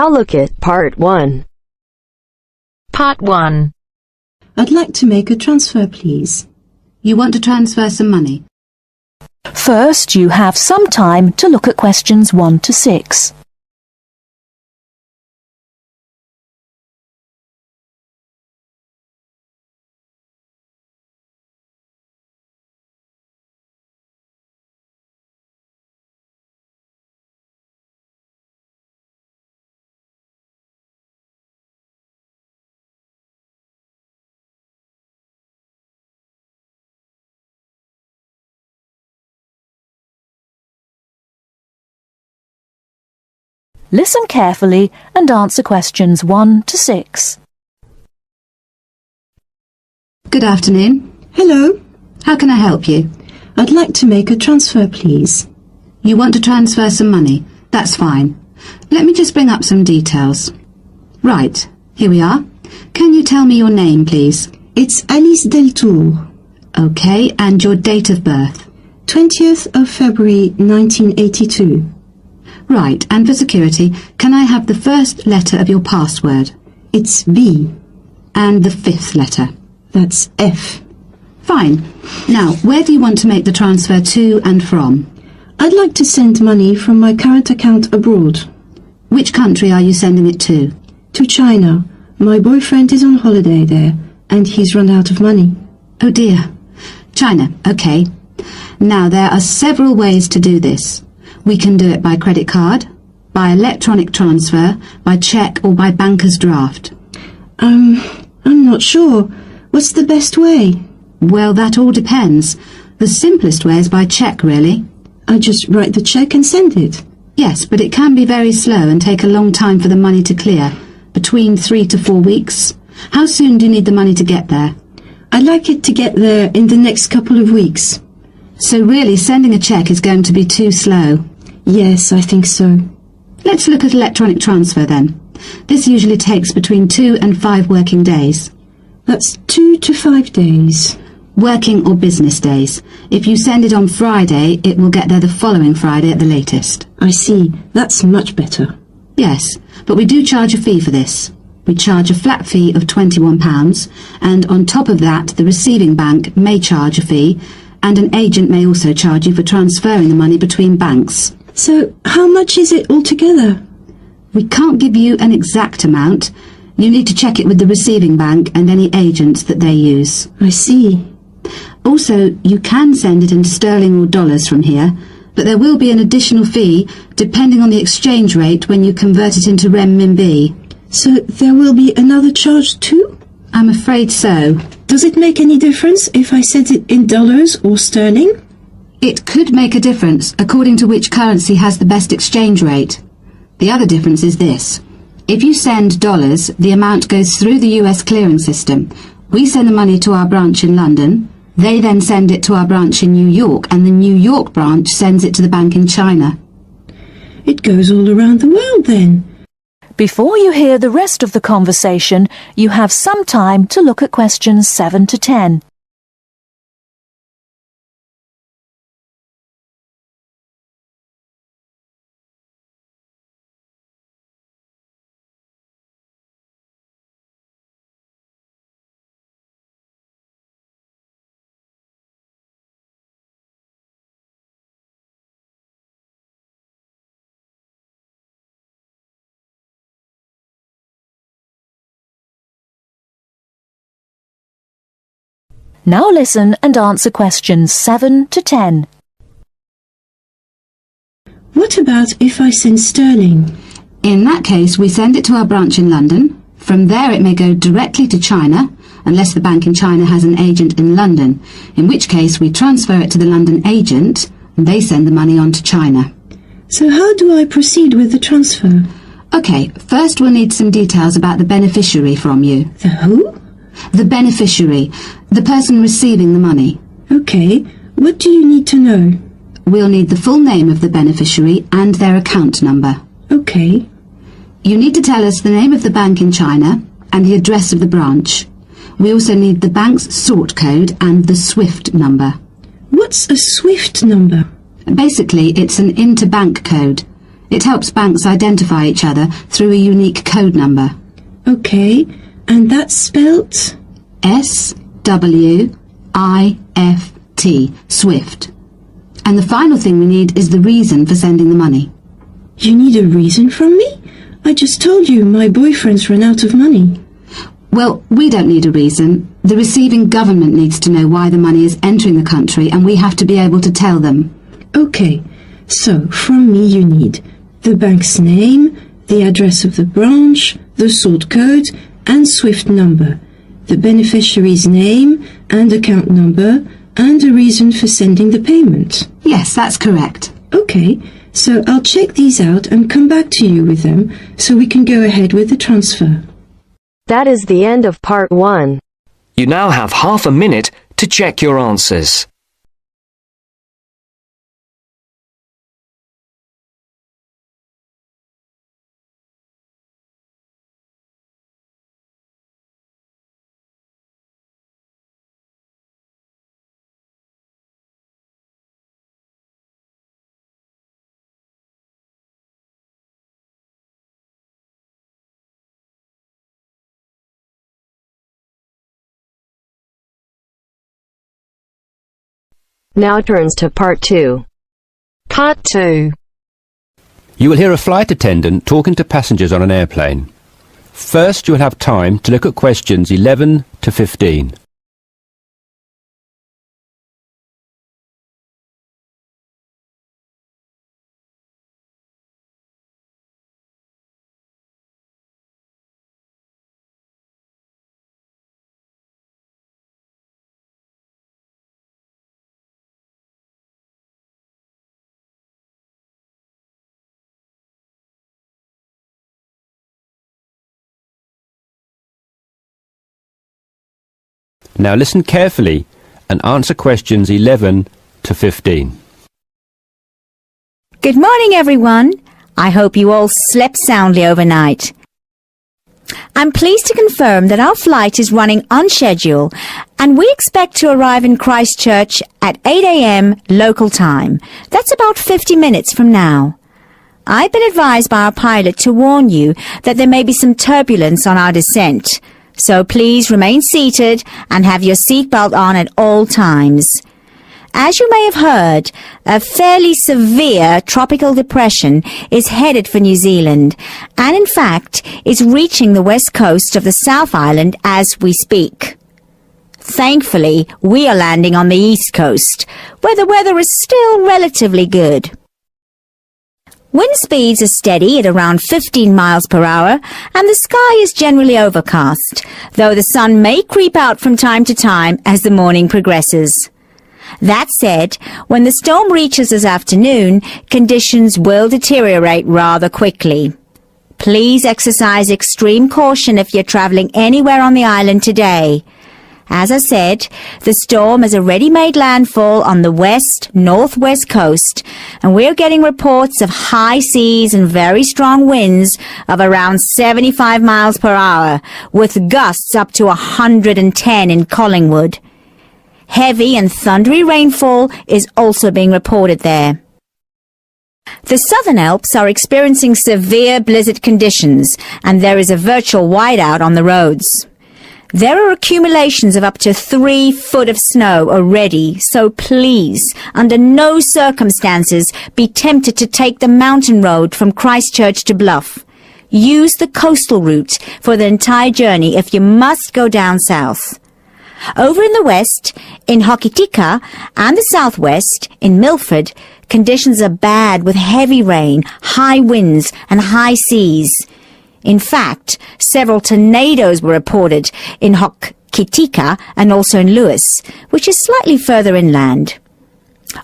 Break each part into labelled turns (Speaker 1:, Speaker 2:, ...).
Speaker 1: Now look at Part 1.
Speaker 2: Part 1.
Speaker 3: I'd like to make a transfer, please.
Speaker 4: You want to transfer some money?
Speaker 5: First, you have some time to look at questions 1 to 6. Listen carefully and answer questions 1 to 6.
Speaker 4: Good afternoon.
Speaker 3: Hello.
Speaker 4: How can I help you?
Speaker 3: I'd like to make a transfer, please.
Speaker 4: You want to transfer some money? That's fine. Let me just bring up some details. Right, here we are. Can you tell me your name, please?
Speaker 3: It's Alice Del Tour.
Speaker 4: Okay, and your date of birth?
Speaker 3: 20th of February 1982.
Speaker 4: Right, and for security, can I have the first letter of your password?
Speaker 3: It's B.
Speaker 4: And the fifth letter?
Speaker 3: That's F.
Speaker 4: Fine. Now, where do you want to make the transfer to and from?
Speaker 3: I'd like to send money from my current account abroad.
Speaker 4: Which country are you sending it to?
Speaker 3: To China. My boyfriend is on holiday there, and he's run out of money.
Speaker 4: Oh dear. China, okay. Now, there are several ways to do this. We can do it by credit card, by electronic transfer, by cheque or by banker's draft.
Speaker 3: I'm not sure. What's the best way?
Speaker 4: Well, that all depends. The simplest way is by cheque, really.
Speaker 3: I just write the cheque and send it.
Speaker 4: Yes, but it can be very slow and take a long time for the money to clear. Between 3 to 4 weeks. How soon do you need the money to get there?
Speaker 3: I'd like it to get there in the next couple of weeks.
Speaker 4: So really, sending a cheque is going to be too slow.
Speaker 3: Yes, I think so.
Speaker 4: Let's look at electronic transfer then. This usually takes between 2 and 5 working days.
Speaker 3: That's 2 to 5 days.
Speaker 4: Working or business days. If you send it on Friday, it will get there the following Friday at the latest.
Speaker 3: I see. That's much better.
Speaker 4: Yes, but we do charge a fee for this. We charge a flat fee of £21, and on top of that, the receiving bank may charge a fee, and an agent may also charge you for transferring the money between banks.
Speaker 3: So, how much is it altogether?
Speaker 4: We can't give you an exact amount. You need to check it with the receiving bank and any agents that they use.
Speaker 3: I see.
Speaker 4: Also, you can send it in sterling or dollars from here, but there will be an additional fee depending on the exchange rate when you convert it into renminbi.
Speaker 3: So, there will be another charge too?
Speaker 4: I'm afraid so.
Speaker 3: Does it make any difference if I send it in dollars or sterling?
Speaker 4: It could make a difference according to which currency has the best exchange rate. The other difference is this. If you send dollars, the amount goes through the US clearing system. We send the money to our branch in London. They then send it to our branch in New York, and the New York branch sends it to the bank in China.
Speaker 3: It goes all around the world then.
Speaker 5: Before you hear the rest of the conversation, you have some time to look at questions 7 to 10. Now listen and answer questions 7 to 10.
Speaker 3: What about if I send sterling?
Speaker 4: In that case, we send it to our branch in London. From there it may go directly to China, unless the bank in China has an agent in London, in which case we transfer it to the London agent, and they send the money on to China.
Speaker 3: So how do I proceed with the transfer?
Speaker 4: Okay, first we'll need some details about the beneficiary from you.
Speaker 3: The who?
Speaker 4: The beneficiary, the person receiving the money.
Speaker 3: Okay, what do you need to know?
Speaker 4: We'll need the full name of the beneficiary and their account number.
Speaker 3: Okay.
Speaker 4: You need to tell us the name of the bank in China and the address of the branch. We also need the bank's sort code and the SWIFT number.
Speaker 3: What's a SWIFT number?
Speaker 4: Basically, it's an interbank code. It helps banks identify each other through a unique code number.
Speaker 3: Okay, and that's spelt?
Speaker 4: SWIFT, SWIFT. And the final thing we need is the reason for sending the money.
Speaker 3: You need a reason from me? I just told you my boyfriend's run out of money.
Speaker 4: Well, we don't need a reason. The receiving government needs to know why the money is entering the country, and we have to be able to tell them.
Speaker 3: Okay, so from me you need the bank's name, the address of the branch, the sort code and SWIFT number, the beneficiary's name and account number, and a reason for sending the payment.
Speaker 4: Yes, that's correct.
Speaker 3: Okay, so I'll check these out and come back to you with them so we can go ahead with the transfer.
Speaker 2: That is the end of part 1.
Speaker 1: You now have half a minute to check your answers.
Speaker 2: Now turns to part 2. Part 2.
Speaker 6: You will hear a flight attendant talking to passengers on an airplane. First, you will have time to look at questions 11 to 15. Now listen carefully and answer questions 11 to 15.
Speaker 7: Good morning, everyone. I hope you all slept soundly overnight. I'm pleased to confirm that our flight is running on schedule and we expect to arrive in Christchurch at 8 a.m. local time. That's about 50 minutes from now. I've been advised by our pilot to warn you that there may be some turbulence on our descent. So please remain seated and have your seatbelt on at all times. As you may have heard, a fairly severe tropical depression is headed for New Zealand and in fact is reaching the west coast of the South Island as we speak. Thankfully, we are landing on the east coast, where the weather is still relatively good. Wind speeds are steady at around 15 miles per hour, and the sky is generally overcast, though the sun may creep out from time to time as the morning progresses. That said, when the storm reaches this afternoon, conditions will deteriorate rather quickly. Please exercise extreme caution if you're traveling anywhere on the island today. As I said, the storm has already made landfall on the west-northwest coast, and we're getting reports of high seas and very strong winds of around 75 miles per hour, with gusts up to 110 in Collingwood. Heavy and thundery rainfall is also being reported there. The Southern Alps are experiencing severe blizzard conditions, and there is a virtual whiteout on the roads. There are accumulations of up to 3 foot of snow already, so please, under no circumstances, be tempted to take the mountain road from Christchurch to Bluff. Use the coastal route for the entire journey if you must go down south. Over in the west, in Hokitika, and the southwest, in Milford, conditions are bad with heavy rain, high winds, and high seas. In fact, several tornadoes were reported in Hokitika and also in Lewis, which is slightly further inland.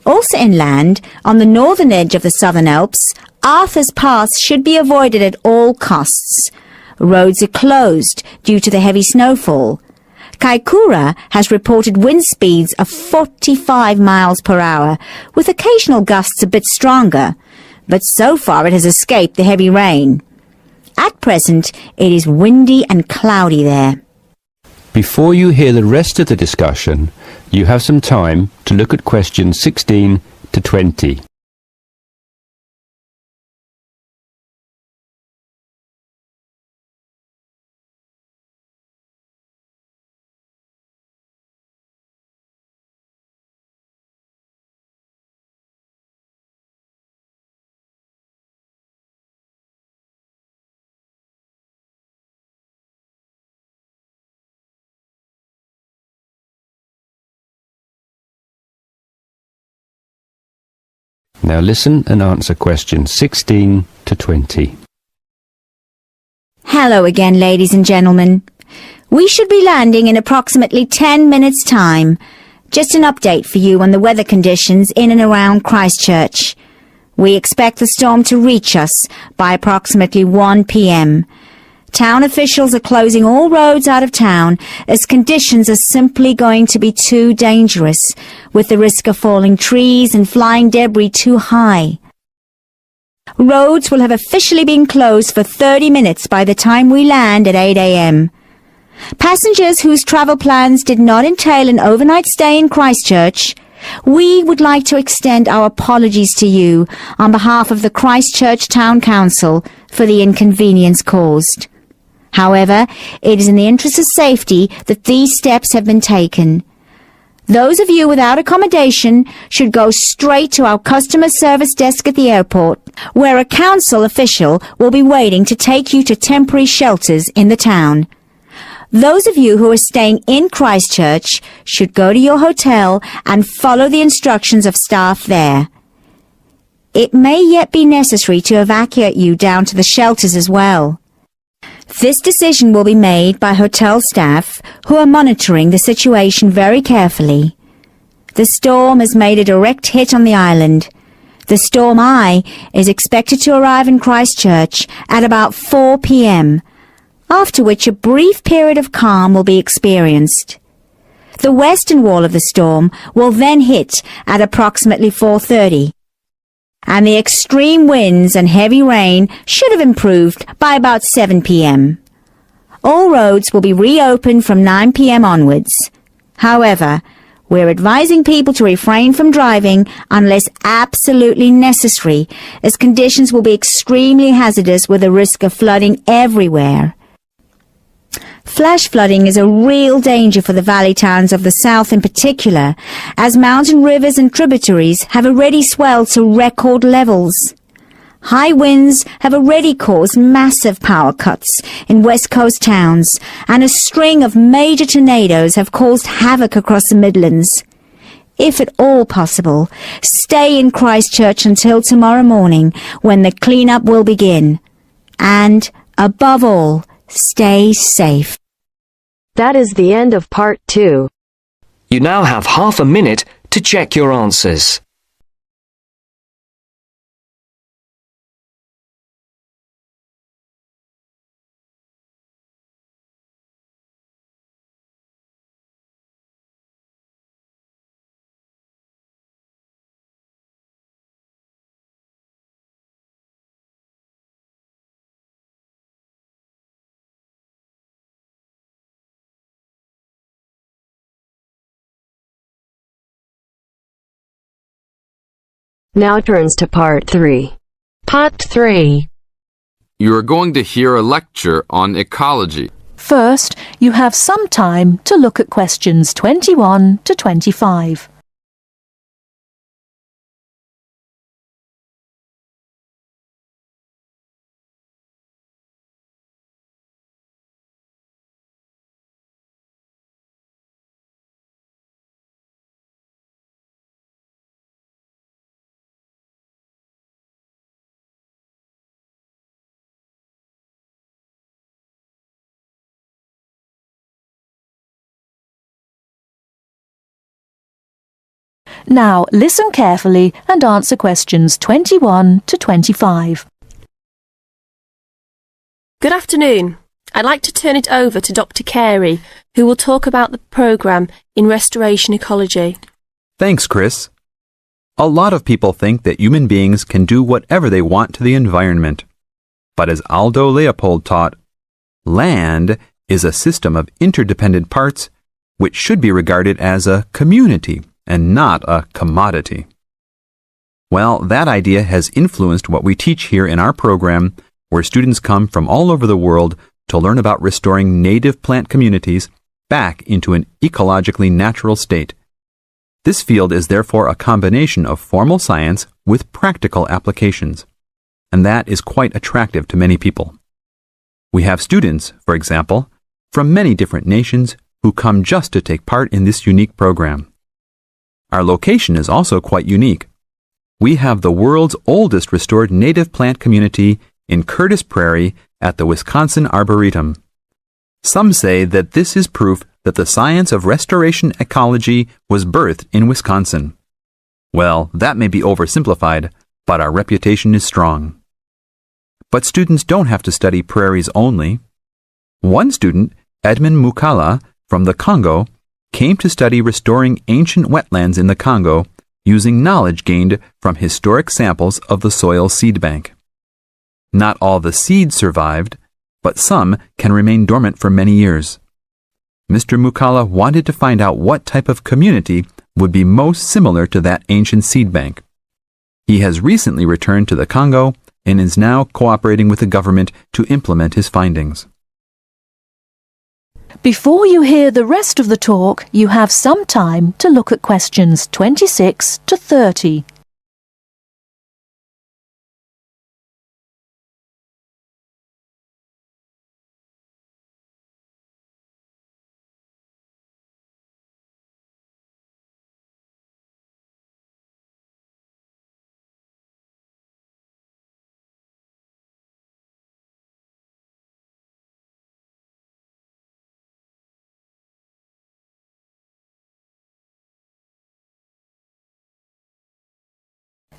Speaker 7: Also inland, on the northern edge of the Southern Alps, Arthur's Pass should be avoided at all costs. Roads are closed due to the heavy snowfall. Kaikoura has reported wind speeds of 45 miles per hour, with occasional gusts a bit stronger, but so far it has escaped the heavy rain. At present, it is windy and cloudy there.
Speaker 6: Before you hear the rest of the discussion, you have some time to look at questions 16 to 20. Now listen and answer questions 16 to 20.
Speaker 7: Hello again, ladies and gentlemen. We should be landing in approximately 10 minutes' time. Just an update for you on the weather conditions in and around Christchurch. We expect the storm to reach us by approximately 1 p.m. Town officials are closing all roads out of town as conditions are simply going to be too dangerous, with the risk of falling trees and flying debris too high. Roads will have officially been closed for 30 minutes by the time we land at 8 a.m. Passengers whose travel plans did not entail an overnight stay in Christchurch, we would like to extend our apologies to you on behalf of the Christchurch Town Council for the inconvenience caused. However, it is in the interest of safety that these steps have been taken. Those of you without accommodation should go straight to our customer service desk at the airport, where a council official will be waiting to take you to temporary shelters in the town. Those of you who are staying in Christchurch should go to your hotel and follow the instructions of staff there. It may yet be necessary to evacuate you down to the shelters as well. This decision will be made by hotel staff who are monitoring the situation very carefully. The storm has made a direct hit on the island. The storm eye is expected to arrive in Christchurch at about 4 p.m., after which a brief period of calm will be experienced. The western wall of the storm will then hit at approximately 4:30, and the extreme winds and heavy rain should have improved by about 7 p.m. All roads will be reopened from 9 p.m. onwards. However, we're advising people to refrain from driving unless absolutely necessary, as conditions will be extremely hazardous with a risk of flooding everywhere. Flash flooding is a real danger for the valley towns of the south in particular, as mountain rivers and tributaries have already swelled to record levels. High winds have already caused massive power cuts in west coast towns, and a string of major tornadoes have caused havoc across the Midlands. If at all possible, stay in Christchurch until tomorrow morning, when the clean-up will begin. And, above all, stay safe.
Speaker 2: That is the end of part 2.
Speaker 1: You now have half a minute to check your answers.
Speaker 2: Now turns to part 3. Part 3.
Speaker 8: You are going to hear a lecture on ecology.
Speaker 5: First, you have some time to look at questions 21 to 25. Now listen carefully and answer questions 21 to 25.
Speaker 9: Good afternoon. I'd like to turn it over to Dr. Carey, who will talk about the programme in restoration ecology.
Speaker 10: Thanks, Chris. A lot of people think that human beings can do whatever they want to the environment. But as Aldo Leopold taught, land is a system of interdependent parts which should be regarded as a community and not a commodity. Well, that idea has influenced what we teach here in our program, where students come from all over the world to learn about restoring native plant communities back into an ecologically natural state. This field is therefore a combination of formal science with practical applications, and that is quite attractive to many people. We have students, for example, from many different nations who come just to take part in this unique program. Our location is also quite unique. we have the world's oldest restored native plant community in Curtis Prairie at the Wisconsin Arboretum. Some say that this is proof that the science of restoration ecology was birthed in Wisconsin. Well, that may be oversimplified, but our reputation is strong. But students don't have to study prairies only. One student, Edmund Mukala from the Congo, came to study restoring ancient wetlands in the Congo using knowledge gained from historic samples of the soil seed bank. Not all the seeds survived, but some can remain dormant for many years. Mr. Mukala wanted to find out what type of community would be most similar to that ancient seed bank. He has recently returned to the Congo and is now cooperating with the government to implement his findings.
Speaker 5: Before you hear the rest of the talk, you have some time to look at questions 26 to 30.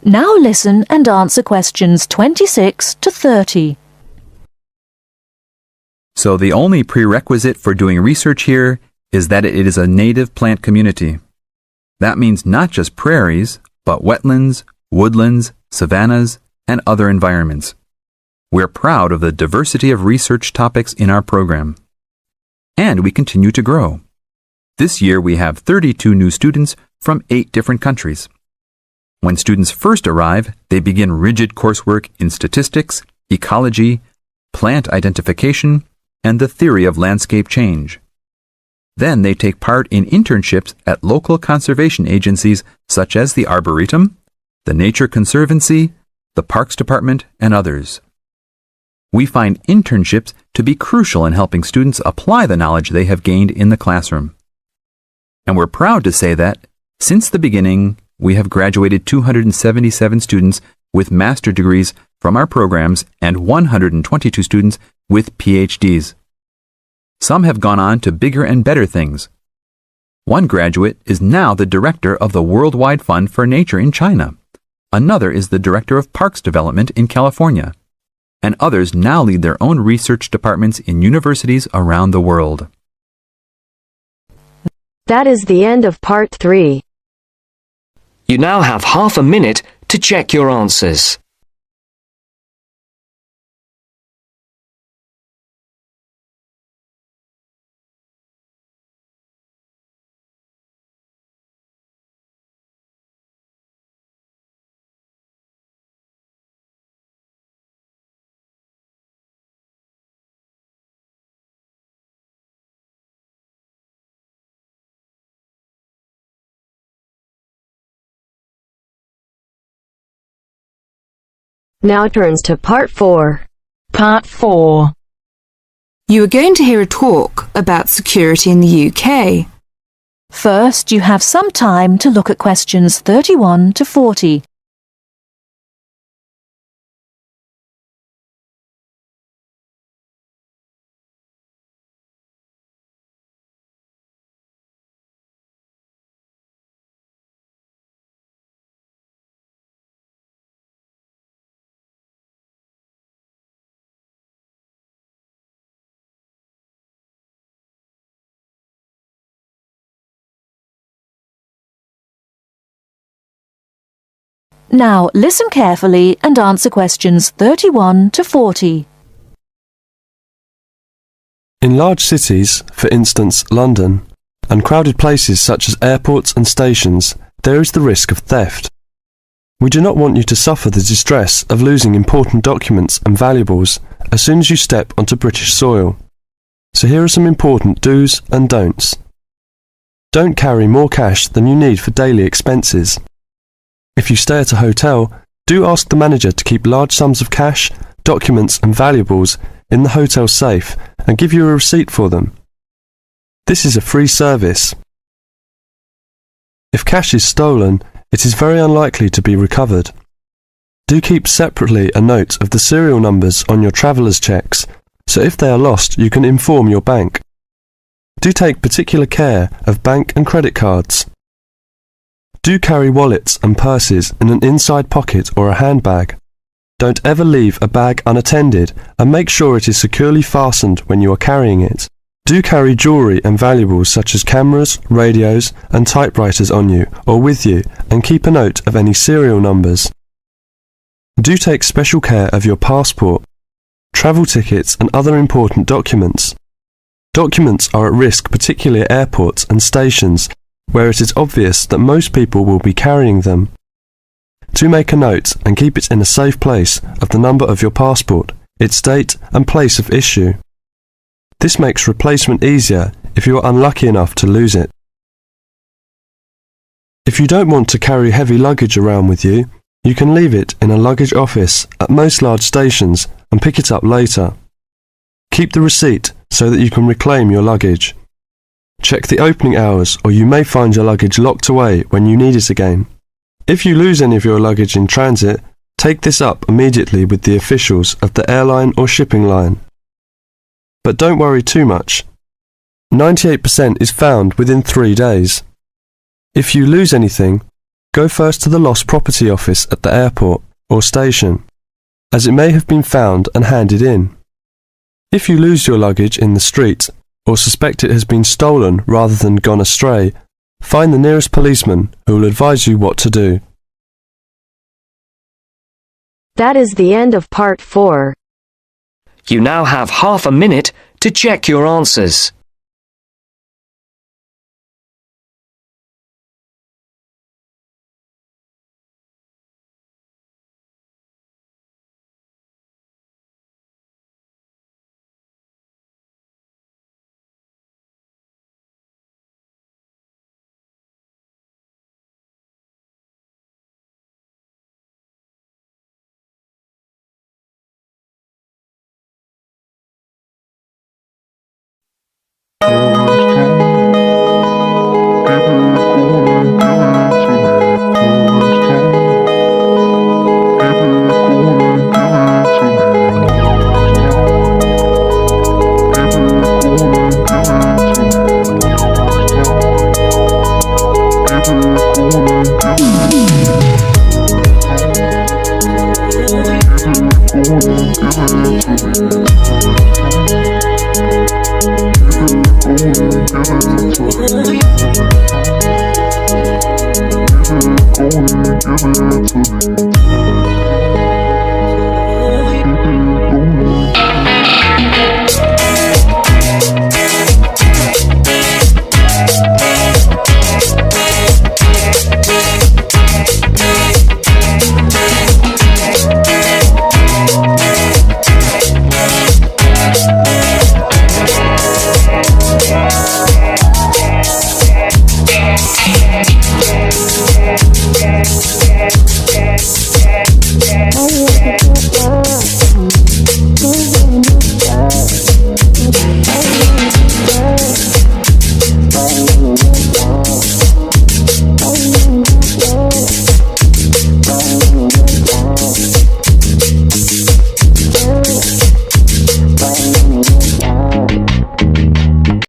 Speaker 5: Now listen and answer questions 26 to 30.
Speaker 10: So the only prerequisite for doing research here is that it is a native plant community. That means not just prairies, but wetlands, woodlands, savannas, and other environments. We're proud of the diversity of research topics in our program. And we continue to grow. This year we have 32 new students from 8 different countries. When students first arrive, they begin rigid coursework in statistics, ecology, plant identification, and the theory of landscape change. Then they take part in internships at local conservation agencies such as the Arboretum, the Nature Conservancy, the Parks Department, and others. We find internships to be crucial in helping students apply the knowledge they have gained in the classroom. And we're proud to say that, since the beginning, we have graduated 277 students with master degrees from our programs and 122 students with PhDs. Some have gone on to bigger and better things. One graduate is now the director of the Worldwide Fund for Nature in China. Another is the director of Parks Development in California. And others now lead their own research departments in universities around the world.
Speaker 2: That is the end of part 3.
Speaker 1: You now have half a minute to check your answers.
Speaker 2: Now turns to part 4.
Speaker 11: Part 4. You are going to hear a talk about security in the UK.
Speaker 5: First, you have some time to look at questions 31 to 40. Now listen carefully and answer questions 31 to 40.
Speaker 12: In large cities, for instance London, and crowded places such as airports and stations, there is the risk of theft. We do not want you to suffer the distress of losing important documents and valuables as soon as you step onto British soil. So here are some important do's and don'ts. Don't carry more cash than you need for daily expenses. If you stay at a hotel, do ask the manager to keep large sums of cash, documents and valuables in the hotel safe and give you a receipt for them. This is a free service. If cash is stolen, it is very unlikely to be recovered. Do keep separately a note of the serial numbers on your traveller's checks, so if they are lost you can inform your bank. Do take particular care of bank and credit cards. Do carry wallets and purses in an inside pocket or a handbag. Don't ever leave a bag unattended and make sure it is securely fastened when you are carrying it. Do carry jewellery and valuables such as cameras, radios and typewriters on you or with you and keep a note of any serial numbers. Do take special care of your passport, travel tickets and other important documents. Documents are at risk particularly at airports and stations where it is obvious that most people will be carrying them. Do make a note and keep it in a safe place of the number of your passport, its date and place of issue. This makes replacement easier if you are unlucky enough to lose it. If you don't want to carry heavy luggage around with you, you can leave it in a luggage office at most large stations and pick it up later. Keep the receipt so that you can reclaim your luggage. Check the opening hours or you may find your luggage locked away when you need it again. If you lose any of your luggage in transit, take this up immediately with the officials of the airline or shipping line. But don't worry too much. 98% is found within 3 days. If you lose anything, go first to the lost property office at the airport or station, as it may have been found and handed in. If you lose your luggage in the street or suspect it has been stolen rather than gone astray, find the nearest policeman who will advise you what to do.
Speaker 2: That is the end of part 4.
Speaker 1: You now have half a minute to check your answers.